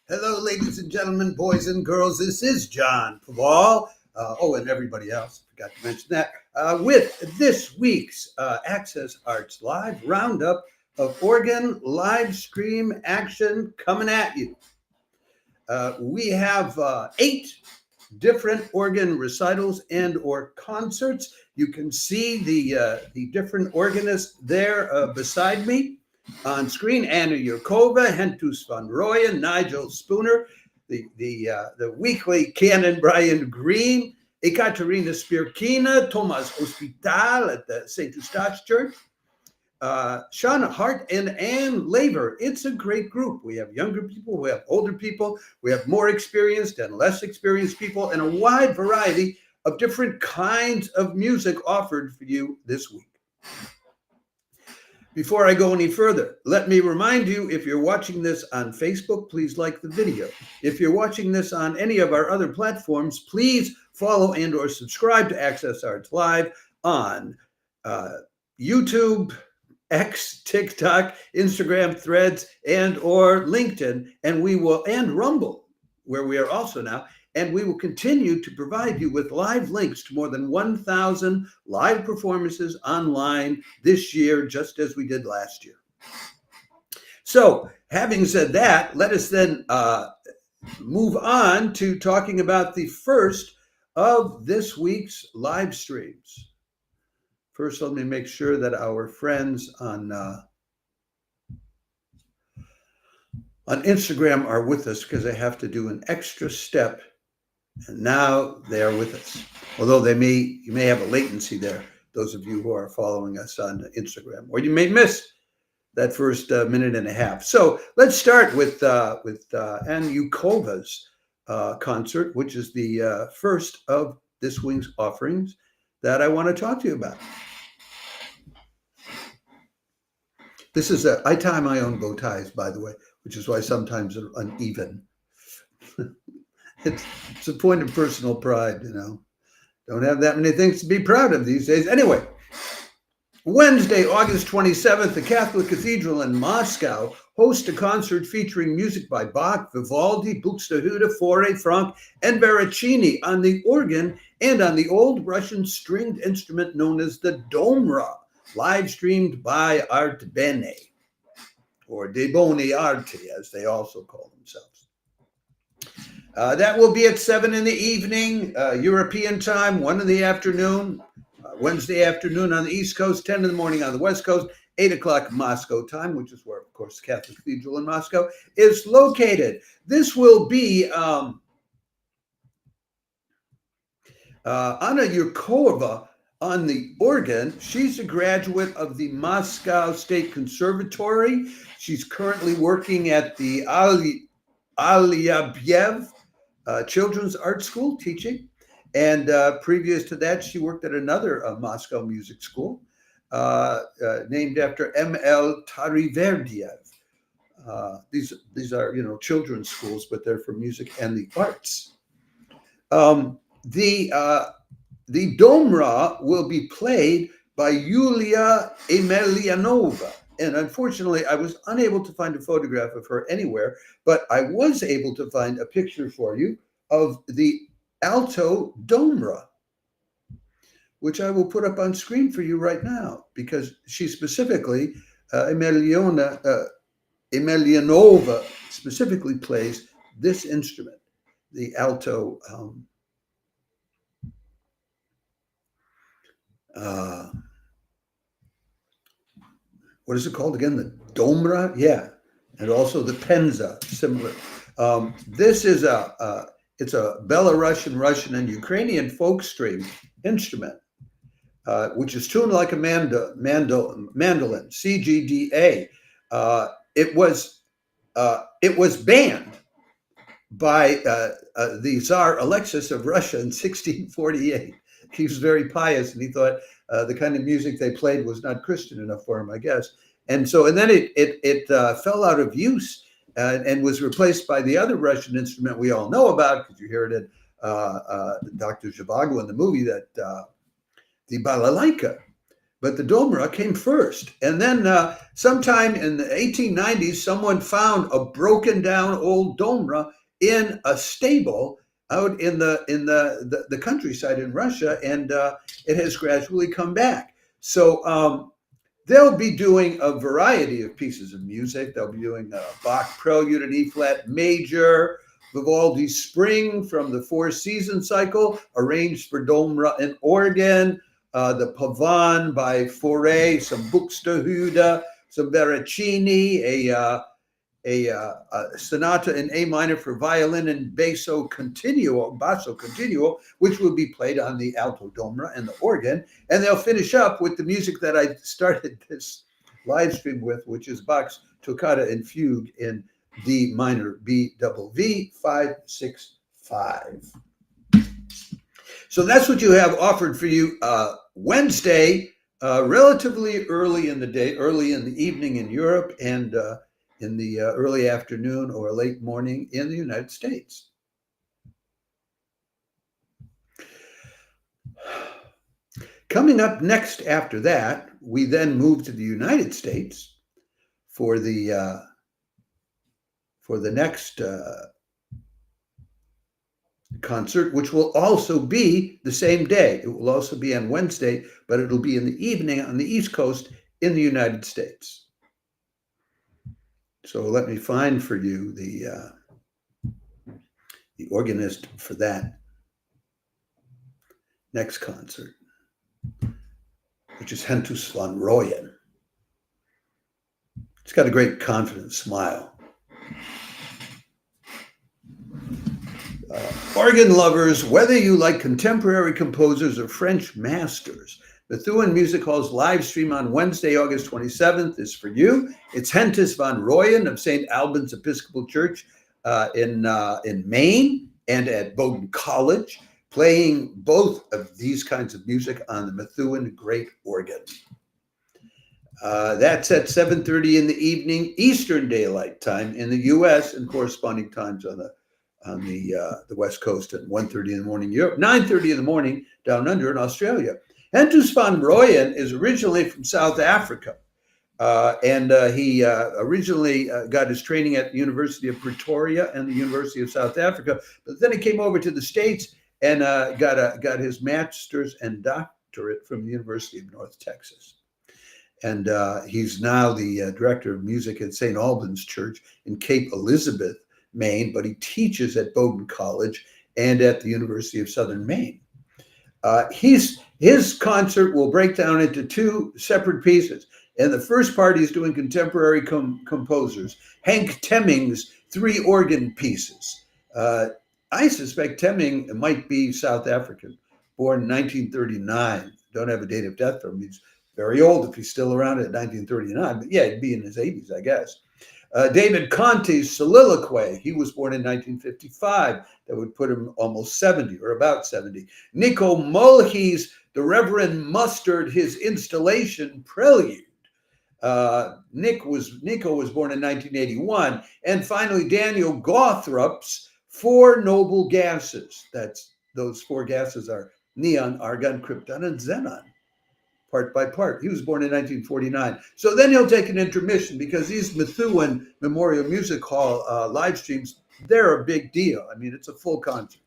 Hello, ladies and gentlemen, boys and girls. This is John Paval. And everybody else, forgot to mention that, with this week's Access Arts Live roundup of Organ Livestream action coming at you. We have 8 different organ recitals and or concerts. You can see the different organists there beside me on screen. Anna Yurkova, Hentus van Rooyen, Nigel Spooner, the weekly Canon Brian Green, Ekaterina Spirkina, Thomas Ospital at the St. Eustache Church, Shanna, Hart, and Laver. It's a great group. We have younger people, we have older people, we have more experienced and less experienced people, and a wide variety of different kinds of music offered for you this week. Before I go any further, let me remind you, if you're watching this on Facebook, please like the video. If you're watching this on any of our other platforms, please follow and or subscribe to Access Arts Live on YouTube, X, TikTok, Instagram, Threads, and or LinkedIn, and Rumble, where we are also now. And we will continue to provide you with live links to more than 1,000 live performances online this year, just as we did last year. So, having said that, let us then move on to talking about the first of this week's live streams. First, let me make sure that our friends on Instagram are with us, because I have to do an extra step. And now they are with us, although you may have a latency there, those of you who are following us on Instagram, or you may miss that first minute and a half. So let's start with Anna Yukova's concert, which is the first of this week's offerings that I want to talk to you about. This is I tie my own bow ties, by the way, which is why sometimes they're uneven. It's a point of personal pride, you know. Don't have that many things to be proud of these days. Anyway, Wednesday, August 27th, the Catholic Cathedral in Moscow hosts a concert featuring music by Bach, Vivaldi, Buxtehude, Fauré, Franck, and Veracini on the organ and on the old Russian stringed instrument known as the Domra, live streamed by Artbene, or De Boni Arte, as they also call themselves. That will be at 7 in the evening, European time, 1 in the afternoon, Wednesday afternoon on the East Coast, 10 in the morning on the West Coast, 8 o'clock Moscow time, which is where, of course, the Catholic Cathedral in Moscow is located. This will be Anna Yurkova on the organ. She's a graduate of the Moscow State Conservatory. She's currently working at the Alyabyev Children's Art School teaching, and previous to that she worked at another Moscow music school named after M.L. Tariverdiev. These are, you know, children's schools, but they're for music and the arts. The Domra will be played by Yulia Emelianova. And unfortunately, I was unable to find a photograph of her anywhere, but I was able to find a picture for you of the alto Domra, which I will put up on screen for you right now, because she specifically, Emelianova specifically plays this instrument, the alto. What is it called again? The Domra? Yeah. And also the Penza, similar. This is it's a Belarusian, Russian, and Ukrainian folk string instrument, which is tuned like a mandolin, CGDA. It was banned by the Tsar Alexis of Russia in 1648. He was very pious, and he thought the kind of music they played was not Christian enough for him, I guess. And then it fell out of use and was replaced by the other Russian instrument we all know about, because you hear it in Dr. Zhivago in the movie, that the balalaika. But the Domra came first. And then sometime in the 1890s, someone found a broken down old Domra in a stable out in the countryside in Russia, and it has gradually come back. So they'll be doing a variety of pieces of music. They'll be doing a Bach Prelude in E-flat major, Vivaldi Spring from the Four Seasons cycle, arranged for Domra and organ, the Pavan by Fauré, some Buxtehude, some Veracini, a sonata in A minor for violin and basso continuo, which will be played on the alto Domra and the organ. And they'll finish up with the music that I started this live stream with, which is Bach's Toccata and Fugue in D minor BWV 565. So that's what you have offered for you Wednesday, relatively early in the day, early in the evening in Europe, and in the early afternoon or late morning in the United States. Coming up next after that, we then move to the United States for the next concert, which will also be the same day. It will also be on Wednesday, but it'll be in the evening on the East Coast in the United States. So let me find for you the organist for that next concert, which is Hentus von Rooyen. He's got a great confident smile. Organ lovers, whether you like contemporary composers or French masters, Methuen Music Hall's live stream on Wednesday, August 27th is for you. It's Hentus von Rooyen of St. Albans Episcopal Church in Maine and at Bowdoin College, playing both of these kinds of music on the Methuen Great Organ. That's at 7:30 in the evening, Eastern Daylight Time in the U.S., and corresponding times on the West Coast at 1:30 in the morning Europe, 9:30 in the morning down under in Australia. Hentus von Rooyen is originally from South Africa, and he originally got his training at the University of Pretoria and the University of South Africa, but then he came over to the States and got his master's and doctorate from the University of North Texas. And he's now the director of music at St. Albans Church in Cape Elizabeth, Maine, but he teaches at Bowdoin College and at the University of Southern Maine. His concert will break down into two separate pieces. And the first part, he's doing contemporary composers, Henk Temming's 3 organ pieces. I suspect Temming might be South African, born in 1939. Don't have a date of death from him. He's very old if he's still around at 1939. But yeah, he'd be in his 80s, I guess. David Conti's Soliloquy. He was born in 1955. That would put him almost 70 or about 70. Nico Mulkey's The Reverend Mustard, his installation Prelude. Nico was born in 1981. And finally, Daniel Gawthrup's 4 Noble Gases. Those 4 gases are neon, argon, krypton, and xenon. Part by part. He was born in 1949. So then he'll take an intermission, because these Methuen Memorial Music Hall live streams, they're a big deal. I mean, it's a full concert.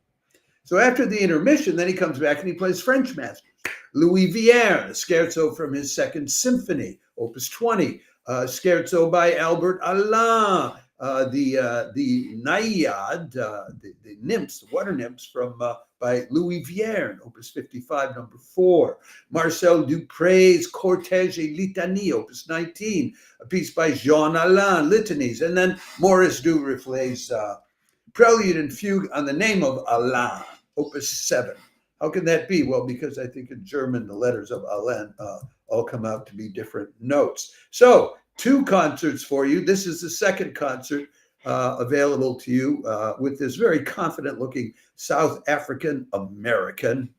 So after the intermission, then he comes back and he plays French masters. Louis Vierne, a scherzo from his 2nd Symphony, Opus 20, scherzo by Albert Alain, the Naiad, the nymphs, the water nymphs from by Louis Vierne, Opus 55, number 4. Marcel Dupre's Cortège et Litanie, Opus 19, a piece by Jean Alain, Litanies, and then Maurice Duruflé's Prelude and Fugue on the Name of Alain, Opus 7. How can that be? Well, because I think in German, the letters of Alain all come out to be different notes. So 2 concerts for you. This is the second concert available to you with this very confident-looking South African American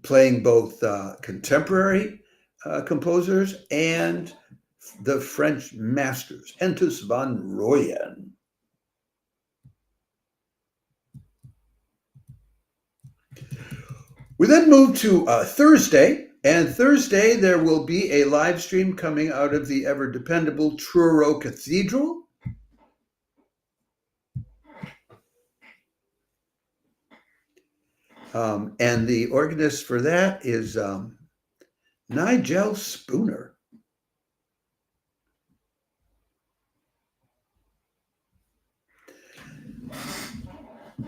playing both contemporary composers and the French masters, Hentus von Rooyen. We then move to Thursday, and Thursday there will be a live stream coming out of the ever dependable Truro Cathedral. And the organist for that is Nigel Spooner.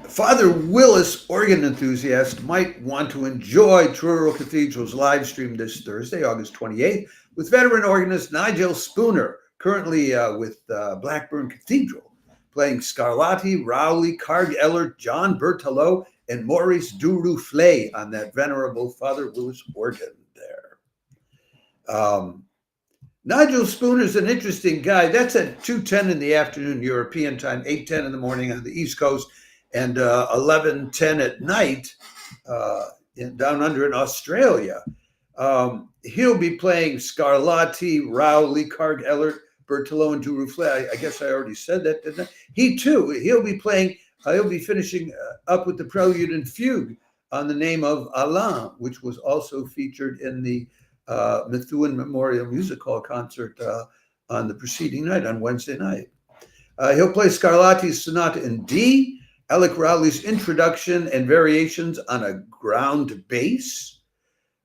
Father Willis, organ enthusiast, might want to enjoy Truro Cathedral's live stream this Thursday, August 28th, with veteran organist Nigel Spooner, currently with Blackburn Cathedral, playing Scarlatti, Rowley, Carg Ellert, John Berthelot, and Maurice Durouflet on that venerable Father Willis organ there. Nigel Spooner's an interesting guy. That's at 2:10 in the afternoon European time, 8:10 in the morning on the East Coast, and 11:10 at night down under in Australia. He'll be playing Scarlatti, Rowley, Carg Ellert, Berthelot, and Durouflet. I guess I already said that, didn't I? He'll be playing, he'll be finishing up with the Prelude and Fugue on the name of Alain, which was also featured in the Methuen Memorial Music Hall concert on the preceding night, on Wednesday night. He'll play Scarlatti's Sonata in D, Alec Rowley's Introduction and Variations on a ground bass,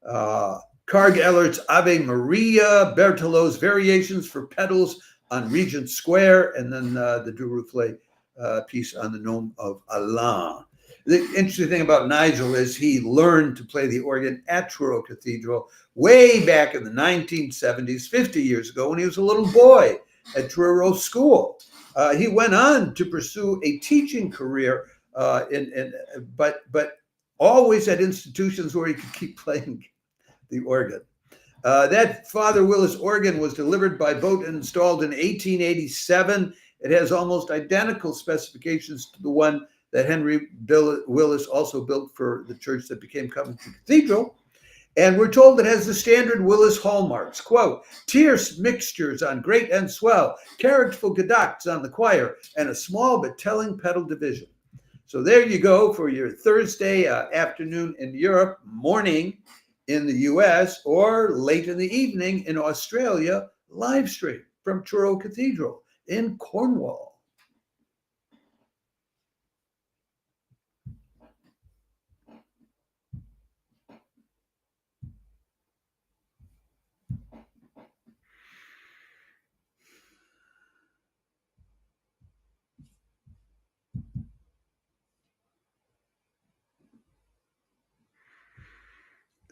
Carg Ellert's Ave Maria, Berthelot's Variations for Pedals on Regent Square, and then the Durouflet piece on the Nome of Alain. The interesting thing about Nigel is he learned to play the organ at Truro Cathedral way back in the 1970s, 50 years ago, when he was a little boy at Truro School. He went on to pursue a teaching career, but always at institutions where he could keep playing the organ. That Father Willis organ was delivered by boat and installed in 1887. It has almost identical specifications to the one that Henry Willis also built for the church that became Coventry Cathedral. And we're told it has the standard Willis hallmarks, quote, tierce mixtures on grate and swell, characterful gadocts on the choir, and a small but telling pedal division. So there you go for your Thursday afternoon in Europe, morning in the US, or late in the evening in Australia, live stream from Truro Cathedral in Cornwall.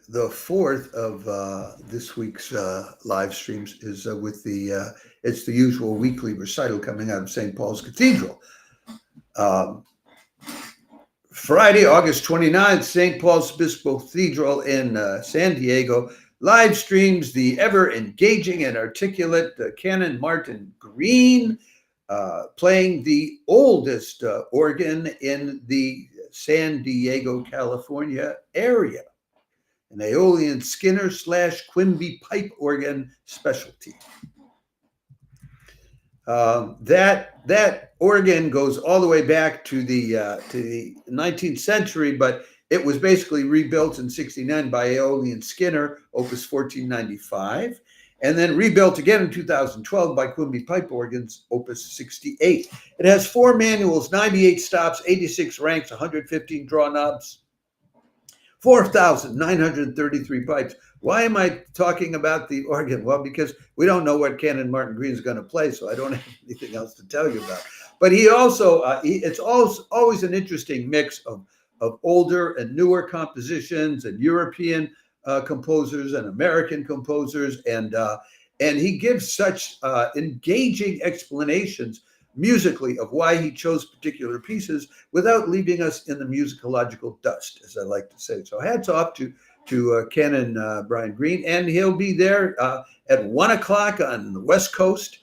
The fourth of this week's live streams is with it's the usual weekly recital coming out of St. Paul's Cathedral. Friday, August 29th, St. Paul's Episcopal Cathedral in San Diego live streams the ever engaging and articulate Canon Martin Green playing the oldest organ in the San Diego, California area. An Aeolian Skinner / Quimby pipe organ specialty. That organ goes all the way back to the 19th century, but it was basically rebuilt in '69 by Aeolian Skinner, Opus 1495, and then rebuilt again in 2012 by Quimby Pipe Organs, Opus 68. It has 4 manuals, 98 stops, 86 ranks, 115 draw knobs, 4,933 pipes. Why am I talking about the organ? Well, because we don't know what Canon Martin Green is going to play, so I don't have anything else to tell you about. But he also, it's always an interesting mix of older and newer compositions and European composers and American composers, and he gives such engaging explanations musically of why he chose particular pieces without leaving us in the musicological dust, as I like to say. So hats off to to Canon Brian Green, and he'll be there at 1 o'clock on the West Coast,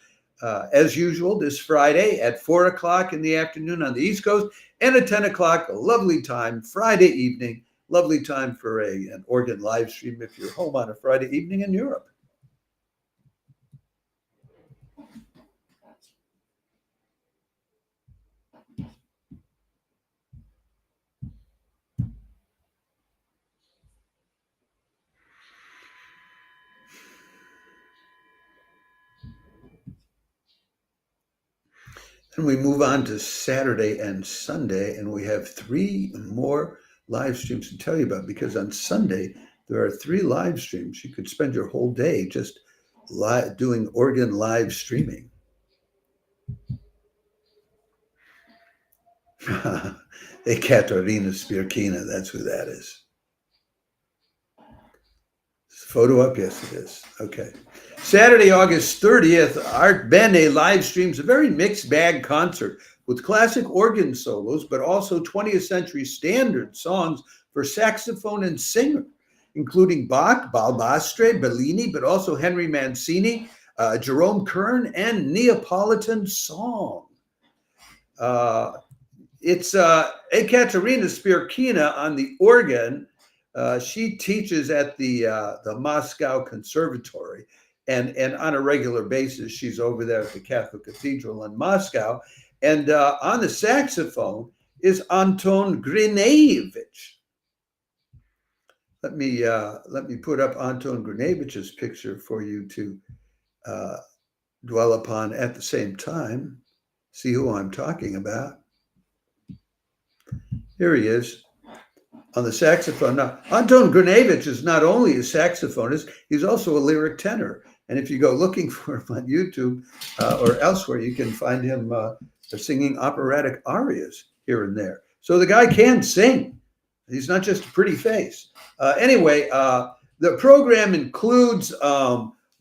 as usual, this Friday, at 4 o'clock in the afternoon on the East Coast, and at 10 o'clock, a lovely time, Friday evening, lovely time for an organ live stream if you're home on a Friday evening in Europe. And we move on to Saturday and Sunday, and we have 3 more live streams to tell you about, because on Sunday, there are 3 live streams. You could spend your whole day just doing organ live streaming. Ekaterina Spirkina, that's who that is. Is the photo up? Yes, it is. Okay. Saturday, August 30th, Artbene LIVEstreams, a very mixed bag concert with classic organ solos, but also 20th century standard songs for saxophone and singer, including Bach, Balbastre, Bellini, but also Henry Mancini, Jerome Kern, and Neapolitan song. It's Ekaterina Spirkina on the organ. She teaches at the Moscow Conservatory. And on a regular basis, she's over there at the Catholic Cathedral in Moscow. And on the saxophone is Anton Grinevich. Let me put up Anton Grinevich's picture for you to dwell upon at the same time. See who I'm talking about. Here he is on the saxophone. Now, Anton Grinevich is not only a saxophonist, he's also a lyric tenor. And if you go looking for him on YouTube or elsewhere, you can find him singing operatic arias here and there. So the guy can sing. He's not just a pretty face. Anyway, the program includes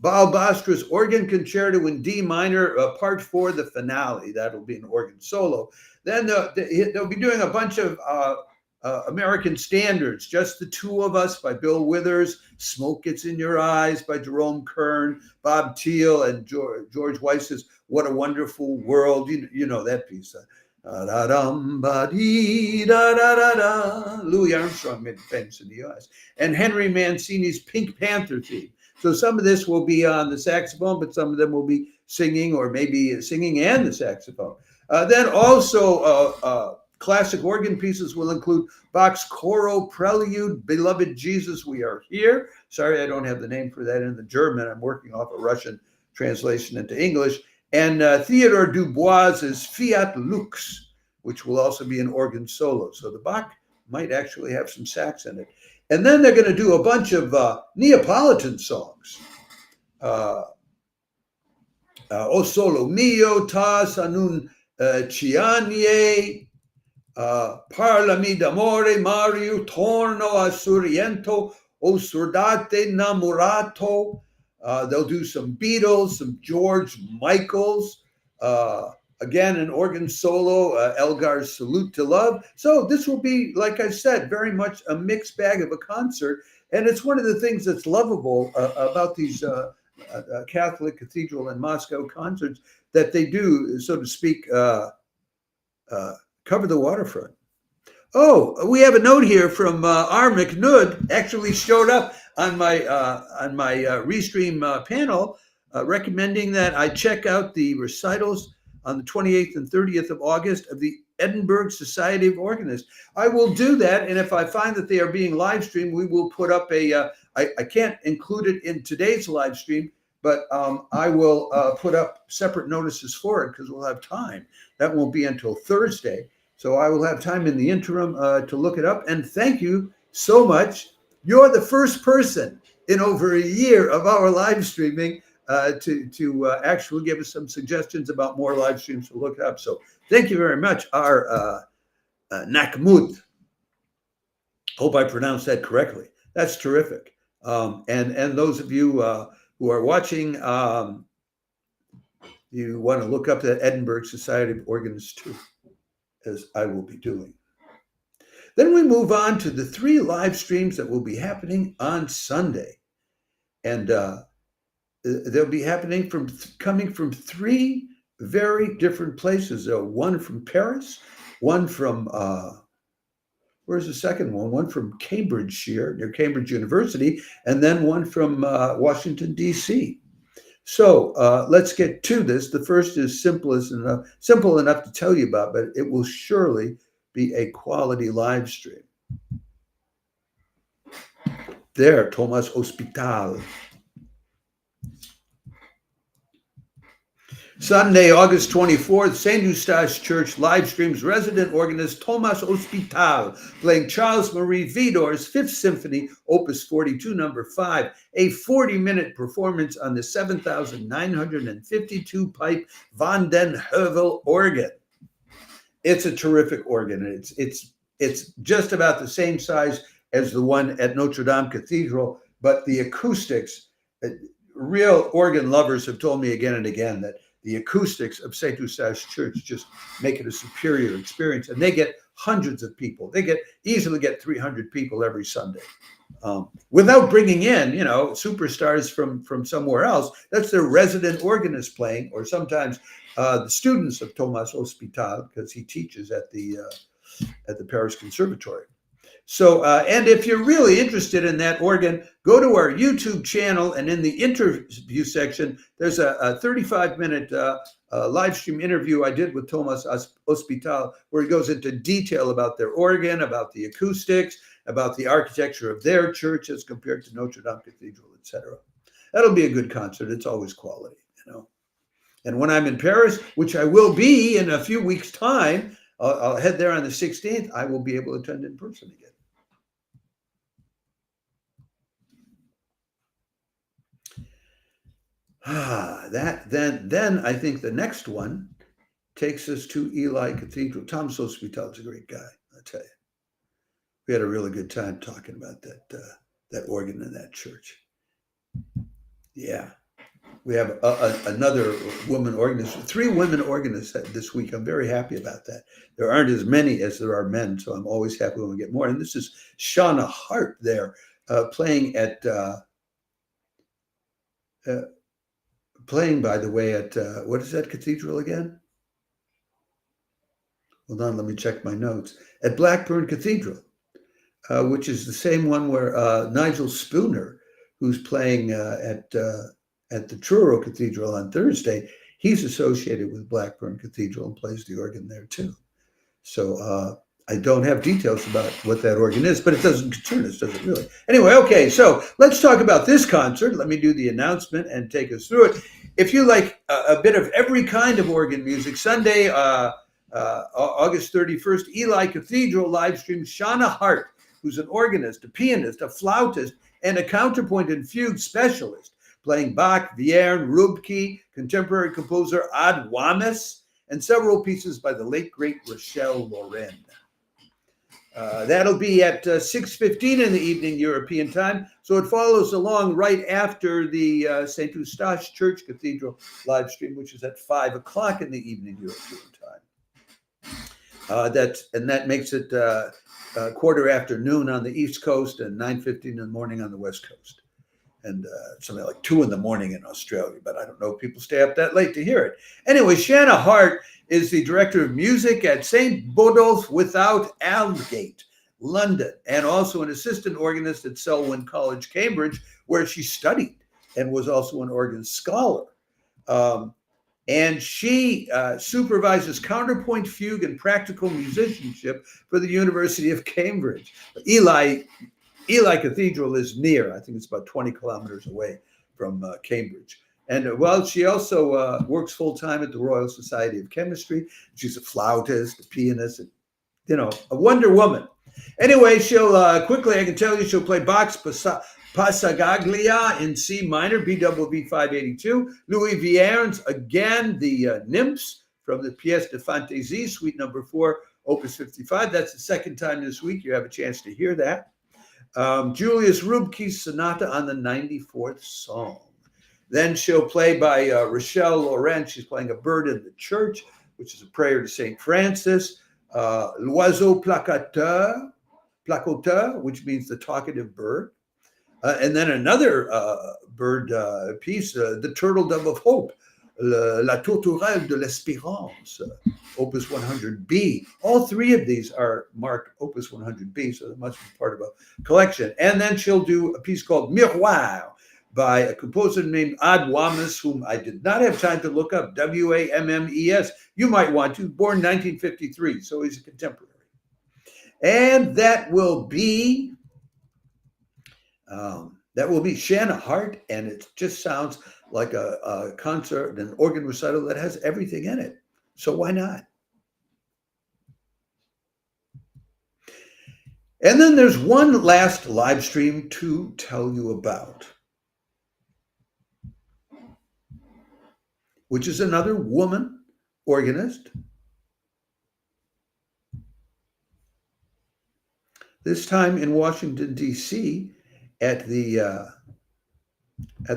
Balbastra's Organ Concerto in D minor, Part 4, the finale. That'll be an organ solo. Then they'll be doing a bunch of American standards, Just the Two of Us by Bill Withers, Smoke Gets in Your Eyes by Jerome Kern, Bob Thiel, and George Weiss's What a Wonderful World. You know that piece. Louis Armstrong made it famous in the U.S. And Henry Mancini's Pink Panther theme. So some of this will be on the saxophone, but some of them will be singing, or maybe singing and the saxophone. Then also classic organ pieces will include Bach's Choral Prelude, Beloved Jesus, We Are Here. Sorry, I don't have the name for that in the German. I'm working off a Russian translation into English. And Theodore Dubois's Fiat Lux, which will also be an organ solo. So the Bach might actually have some sax in it. And then they're going to do a bunch of Neapolitan songs. O Solo Mio, Ta Sanun Cianie, Parlami d'amore, Mario, Torno a Sorrento, O Sordate Namorato. They'll do some Beatles, some George Michaels, again, an organ solo, Elgar's Salute to Love. So this will be, like I said, very much a mixed bag of a concert. And it's one of the things that's lovable about these Catholic Cathedral and Moscow concerts, that they do, so to speak, cover the waterfront. Oh, we have a note here from R. McNudd, actually showed up on my Restream panel, recommending that I check out the recitals on the 28th and 30th of August of the Edinburgh Society of Organists. I will do that, and if I find that they are being live streamed, we will put up I can't include it in today's live stream, but I will put up separate notices for it because we'll have time. That won't be until Thursday. So I will have time in the interim to look it up. And thank you so much. You're the first person in over a year of our live streaming to actually give us some suggestions about more live streams to look up. So thank you very much, our Nakmud. Hope I pronounced that correctly. That's terrific. And those of you who are watching, you want to look up the Edinburgh Society of Organists too, as I will be doing. Then we move on to the 3 live streams that will be happening on Sunday. And they'll be happening coming from 3 very different places. One from Paris, one from, where's the second one? One from Cambridgeshire, near Cambridge University, and then one from Washington, D.C. So let's get to this. The first is simple enough to tell you about, but it will surely be a quality live stream. There, Thomas Ospital. Sunday, August 24th, St. Eustache Church live streams resident organist Thomas Ospital playing Charles Marie Widor's Fifth Symphony, Opus 42, number 5, a 40-minute performance on the 7,952-pipe Van den Heuvel organ. It's a terrific organ. It's just about the same size as the one at Notre Dame Cathedral, but the acoustics, real organ lovers have told me again and again that the acoustics of St. Eustache Church just make it a superior experience. And they get hundreds of people. They easily get 300 people every Sunday without bringing in, superstars from somewhere else. That's their resident organist playing, or sometimes the students of Thomas Ospital, because he teaches at the Paris Conservatory. So, and if you're really interested in that organ, go to our YouTube channel, and in the interview section, there's a 35-minute live stream interview I did with Thomas Ospital, where he goes into detail about their organ, about the acoustics, about the architecture of their church as compared to Notre Dame Cathedral, etc. That'll be a good concert. It's always quality, And when I'm in Paris, which I will be in a few weeks' time, I'll head there on the 16th. I will be able to attend in person again. Then I think the next one takes us to Ely Cathedral. Thomas Ospital is a great guy, I tell you. We had a really good time talking about that organ in that church. Yeah, we have another woman organist, 3 women organists this week. I'm very happy about that. There aren't as many as there are men, so I'm always happy when we get more. And this is Shanna Hart there playing at. Playing, by the way, at, what is that cathedral again? Hold on, let me check my notes. At Blackburn Cathedral, which is the same one where Nigel Spooner, who's playing at the Truro Cathedral on Thursday, he's associated with Blackburn Cathedral and plays the organ there too. So I don't have details about what that organ is, but it doesn't concern us, does it really? Anyway, okay, so let's talk about this concert. Let me do the announcement and take us through it. If you like a bit of every kind of organ music, Sunday, August 31st, Ely Cathedral live stream Shanna Hart, who's an organist, a pianist, a flautist, and a counterpoint and fugue specialist, playing Bach, Vierne, Rubke, contemporary composer Ad Wames, and several pieces by the late, great Rachel Loren. That'll be at 6:15 in the evening European time, so it follows along right after the St. Eustache Church Cathedral live stream, which is at 5 o'clock in the evening European time. That makes it quarter after noon on the East Coast and 9:15 in the morning on the West Coast, and something like 2 in the morning in Australia. But I don't know if people stay up that late to hear it. Anyway, Shanna Hart is the director of music at St. Bodulf Without Aldgate, London, and also an assistant organist at Selwyn College, Cambridge, where she studied and was also an organ scholar. And she supervises counterpoint, fugue, and practical musicianship for the University of Cambridge. Ely Cathedral is near. I think it's about 20 kilometers away from Cambridge. And she also works full-time at the Royal Society of Chemistry. She's a flautist, a pianist, a Wonder Woman. Anyway, she'll quickly, I can tell you, she'll play Bach's Passacaglia in C minor, BWV 582. Louis Vierne's, again, the Nymphs from the Pièce de Fantaisie, Suite number 4, Opus 55. That's the second time this week you have a chance to hear that. Julius Rubke's Sonata on the 94th Psalm. Then she'll play by Rachel Loren. She's playing A Bird in the Church, which is a prayer to St. Francis. L'Oiseau Placateur, placoteur, which means the talkative bird. And then another bird piece, the turtle dove of hope, la tourterelle de l'espérance, opus 100B. All three of these are marked opus 100B, so they must be part of a collection. And then she'll do a piece called Miroir by a composer named Ad Wammes, whom I did not have time to look up, Wammes. You might want to, born 1953, so he's a contemporary. And that will be Shanna, Hart, and it just sounds like a concert, an organ recital that has everything in it. So why not? And then there's one last live stream to tell you about, which is another woman organist. This time in Washington, D.C., at the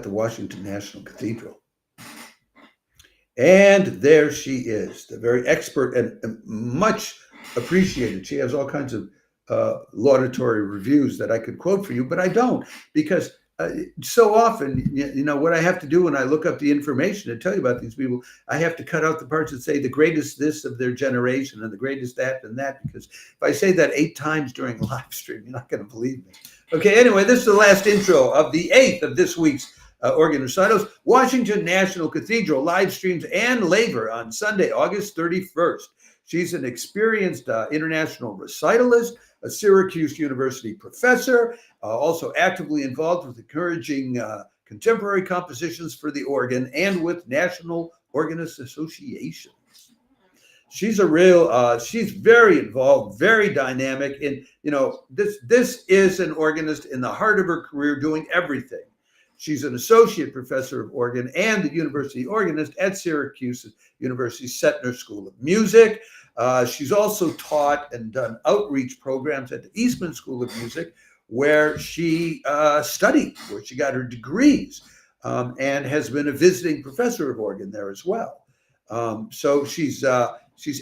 Washington National Cathedral. And there she is, the very expert and much appreciated. She has all kinds of laudatory reviews that I could quote for you, but I don't, because so often, you know, what I have to do when I look up the information to tell you about these people, I have to cut out the parts that say the greatest this of their generation and the greatest that and that, because if I say that 8 times during a live stream, you're not going to believe me. Okay, anyway, this is the last intro of the 8th of this week's organ recitals. Washington National Cathedral live streams Anne Laver on Sunday, August 31st. She's an experienced international recitalist, a Syracuse University professor, also actively involved with encouraging contemporary compositions for the organ and with National Organist Associations. She's a real, she's very involved, very dynamic. And, you know, this is an organist in the heart of her career doing everything. She's an associate professor of organ and the university organist at Syracuse University Setner School of Music. She's also taught and done outreach programs at the Eastman School of Music, where she studied, where she got her degrees, and has been a visiting professor of organ there as well. So she's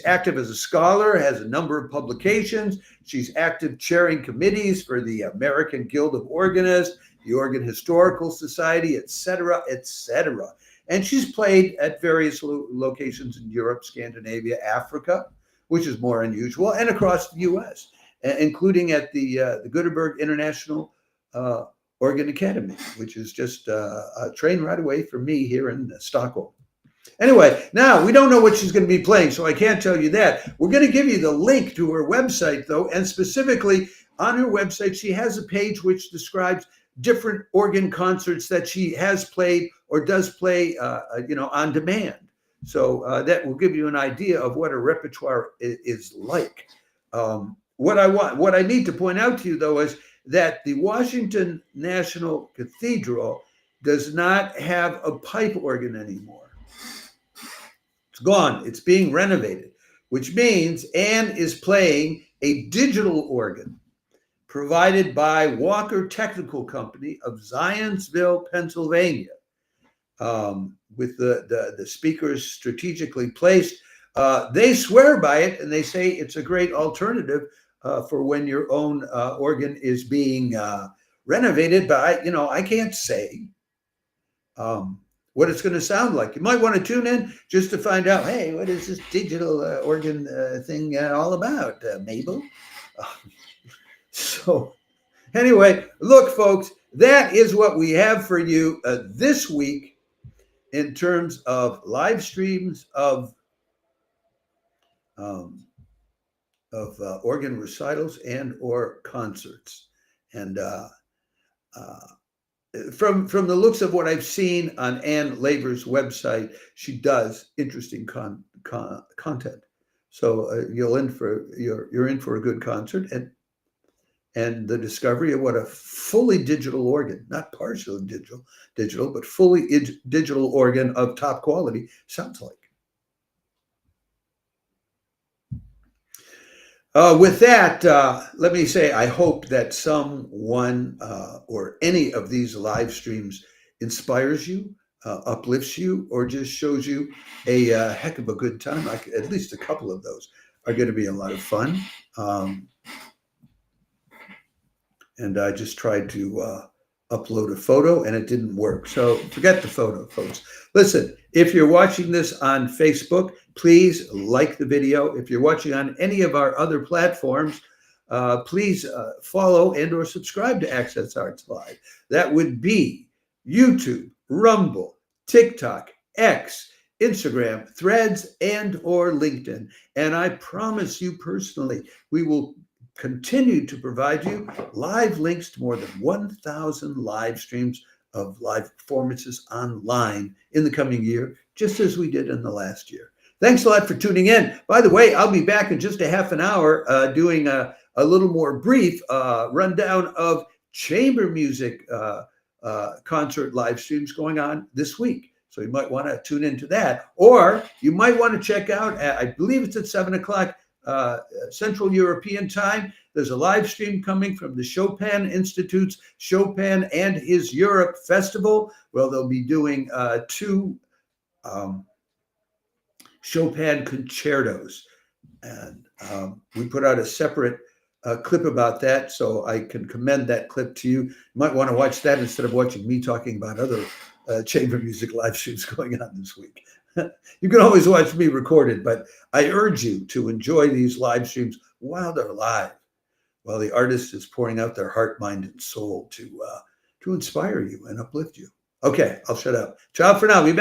active as a scholar, has a number of publications. She's active chairing committees for the American Guild of Organists, the Organ Historical Society, et cetera, et cetera. And she's played at various locations in Europe, Scandinavia, Africa, which is more unusual, and across the U.S., including at the Göteborg International Organ Academy, which is just a train ride away from me here in Stockholm. Anyway, now we don't know what she's going to be playing, so I can't tell you that. We're going to give you the link to her website, though, and specifically on her website, she has a page which describes different organ concerts that she has played or does play, on demand. So that will give you an idea of what her repertoire is like. What I need to point out to you, though, is that the Washington National Cathedral does not have a pipe organ anymore. It's gone. It's being renovated, which means Anne is playing a digital organ provided by Walker Technical Company of Zionsville, Pennsylvania, with the speakers strategically placed. They swear by it, and they say it's a great alternative for when your own organ is being renovated. But I can't say what it's going to sound like. You might want to tune in just to find out, hey, what is this digital organ thing all about, Mabel? So anyway, look, folks, that is what we have for you this week in terms of live streams of organ recitals and or concerts. And from the looks of what I've seen on Anne Laver's website, she does interesting content. So you're in for a good concert and the discovery of what a fully digital organ, not partially digital, but fully digital organ of top quality sounds like. With that, let me say, I hope that someone or any of these live streams inspires you, uplifts you, or just shows you a heck of a good time. At least a couple of those are going to be a lot of fun. and I just tried to upload a photo and it didn't work. So forget the photo, folks. Listen, if you're watching this on Facebook, please like the video. If you're watching on any of our other platforms, please follow and or subscribe to Access Arts Live. That would be YouTube, Rumble, TikTok, X, Instagram, Threads, and or LinkedIn. And I promise you personally, we will continue to provide you live links to more than 1,000 live streams of live performances online in the coming year, just as we did in the last year. Thanks a lot for tuning in. By the way, I'll be back in just a half an hour doing a little more brief rundown of chamber music concert live streams going on this week. So you might want to tune into that. Or you might want to check out, I believe it's at 7 o'clock Central European time. There's a live stream coming from the Chopin Institute's Chopin and His Europe Festival. Well, they'll be doing two Chopin concertos. And we put out a separate clip about that, so I can commend that clip to you. You might want to watch that instead of watching me talking about other chamber music live streams going on this week. You can always watch me recorded, but I urge you to enjoy these live streams while they're live, while the artist is pouring out their heart, mind, and soul to inspire you and uplift you. Okay, I'll shut up. Ciao for now. Be back.